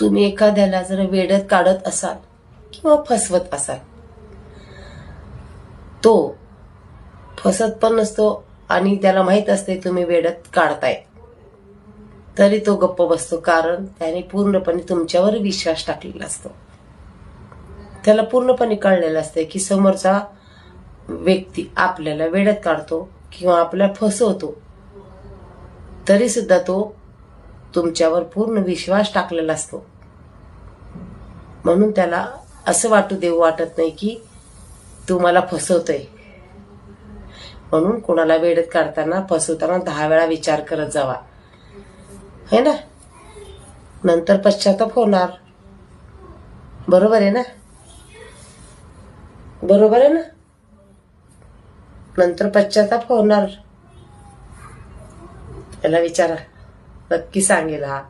तुम्ही एखाद्याला जर वेड्यात काढत असाल किंवा फसवत असाल, तो फसत पण नसतो आणि त्याला माहित असते तुम्ही वेड्यात काढताय, तरी तो गप्प बसतो. कारण त्याने पूर्णपणे तुमच्यावर विश्वास टाकलेला असतो. त्याला पूर्णपणे कळलेलं असते की समोरचा व्यक्ती आपल्याला वेड्यात काढतो किंवा आपल्याला फसवतो, तरी सुद्धा तो तुमच्यावर पूर्ण विश्वास टाकलेला असतो. म्हणून त्याला असं वाटू देऊ वाटत नाही की तू मला फसवतोय. म्हणून कोणाला वेड्यात काढताना फसवताना 10 वेळा विचार करत जावा, है ना. नंतर पश्चाताप होणार. बरोबर आहे ना? बरोबर आहे ना? नंतर पश्चाताप होणार. त्याला विचारा, नक्की सांगेल हा.